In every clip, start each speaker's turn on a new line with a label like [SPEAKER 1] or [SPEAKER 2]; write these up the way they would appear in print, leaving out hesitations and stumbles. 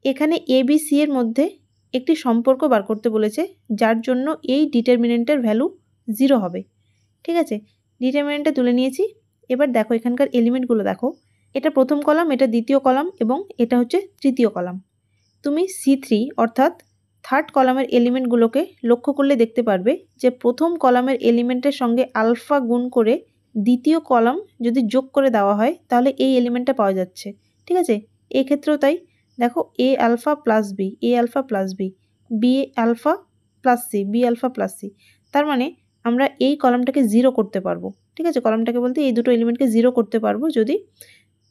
[SPEAKER 1] এখানে A B C এর মধ্যে একটি সম্পর্ক বার করতে বলেছে, যার জন্য এই ডিটারমিনেন্টের ভ্যালু 0 হবে। ঠিক আছে, ডিটারমিনেন্টটা তুলে নিয়েছি। এবার দেখো এখানকার এলিমেন্টগুলো দেখো, এটা প্রথম কলাম, এটা দ্বিতীয় কলাম এবং এটা হচ্ছে তৃতীয় কলাম। তুমি C3 অর্থাৎ থার্ড কলামের এলিমেন্টগুলোকে লক্ষ্য করলে দেখতে পারবে যে প্রথম কলামের এলিমেন্টের সঙ্গে আলফা গুণ করে দ্বিতীয় কলাম যদি যোগ করে দেওয়া হয় তাহলে এই এলিমেন্টটা পাওয়া যাচ্ছে। ঠিক আছে, এই ক্ষেত্রেও তাই। দেখো a alpha plus b, A alpha plus b, b alpha plus c, B alpha plus c. তার মানে আমরা এই কলামটাকে 0 করতে পারবো। ঠিক আছে, কলামটাকে বলতে এই দুটো এলিমেন্টকে 0 করতে পারবো যদি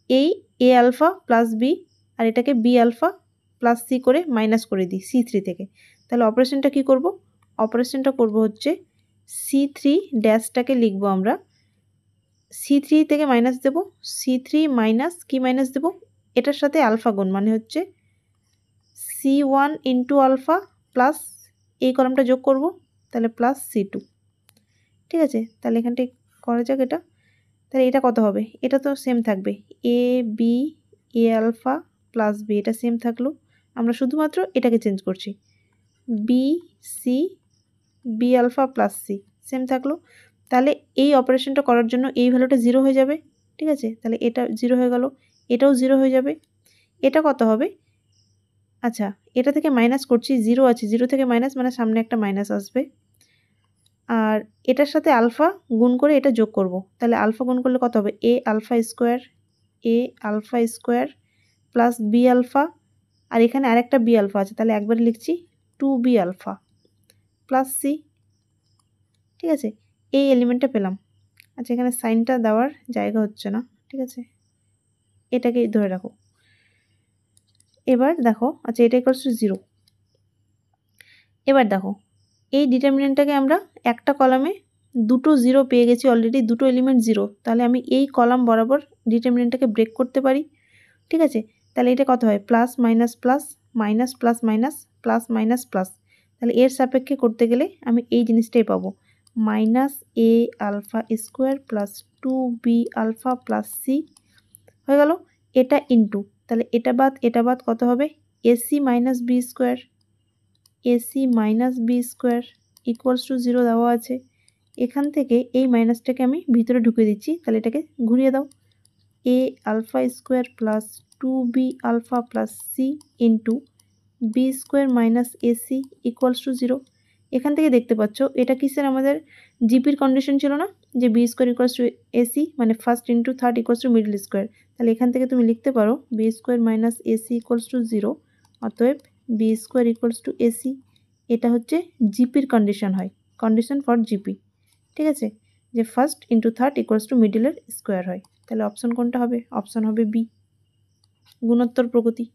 [SPEAKER 1] এই এ আলফা প্লাস বি আর এটাকে বি আলফা প্লাস সি করে মাইনাস করে দিই C3 থেকে। তাহলে অপারেশনটা কি করব? অপারেশনটা করব হচ্ছে C3 ড্যাশটাকে লিখব আমরা, C3 থেকে মাইনাস দেব, C3 মাইনাস কি মাইনাস দেব, এটার সাথে আলফা গুণ মানে হচ্ছে C1 ইন্টু আলফা প্লাস এই কলামটা যোগ করব, তাহলে প্লাস C2। ঠিক আছে, তাহলে এখানটায় করা যাক এটা। তাহলে এটা কত হবে? এটা তো সেম থাকবে, A B A alpha plus B, এটা সেম থাকলো। আমরা শুধুমাত্র এটাকে চেঞ্জ করছি, B C B alpha plus C same থাকলো। তাহলে এই অপারেশনটা করার জন্য এই ভ্যালুটা 0 হয়ে যাবে। ঠিক আছে, তাহলে এটা 0 হয়ে গেল, এটাও 0 হয়ে যাবে। এটা কত হবে? আচ্ছা, এটা থেকে মাইনাস করছি, 0 আছে, 0 থেকে মাইনাস মানে সামনে একটা মাইনাস আসবে। আর এটার সাথে আলফা গুণ করে এটা যোগ করব, তাহলে আলফা গুণ করলে কত হবে? A alpha square plus b alpha, আর এখানে আরেকটা বি আলফা আছে, তাহলে একবারে লিখছি 2b আলফা প্লাস সি। ঠিক আছে, এই এলিমেন্টটা পেলাম। আচ্ছা, এখানে সাইনটা দেওয়ার জায়গা হচ্ছে না। ঠিক আছে, এটাকে ধরে রাখো। এবার দেখো, আচ্ছা এটা ইকুয়ালস টু 0। এবার দেখো এই ডিটারমিনেন্টটাকে আমরা একটা কলামে দুটো 0 পেয়ে গেছি অলরেডি, দুটো এলিমেন্ট 0। তাহলে আমি এই কলাম বরাবর ডিটারমিনেন্টটাকে ব্রেক করতে পারি। ঠিক আছে, তাহলে এটা কত হয়? Plus minus plus, minus plus minus, plus minus plus. তাহলে এর সাপেক্ষে করতে গেলে আমি এই জিনিসটাই পাবো, minus a alpha square plus 2b alpha plus c হয়ে গেল। এটা ইন্টু, তাহলে এটা বাদ কত হবে? Ac minus b square, ac minus b square equals to 0 দেওয়া আছে। এখান থেকে এই মাইনাসটাকে আমি ভিতরে ঢুকিয়ে দিচ্ছি, তাহলে এটাকে ঘুরিয়ে দাও, a alpha square plus 2b alpha plus c into b square minus ac equals to 0। এখান থেকে দেখতে পাচ্ছ এটা কিসের আমাদের জিপির কন্ডিশন ছিল না, যে b square equals to ac মানে first into third equals to middle square. তাহলে এখান থেকে তুমি লিখতে পারো b square minus ac equals to 0, অতএব b square equals to ac. এটা হচ্ছে জিপির কন্ডিশন হয়, কন্ডিশন ফর জিপি। ঠিক আছে, যে first into third equals to মিডলের স্কোয়ার হয়। তাহলে অপশন কোনটা হবে? অপশন হবে বি, গুণোত্তর প্রগতি।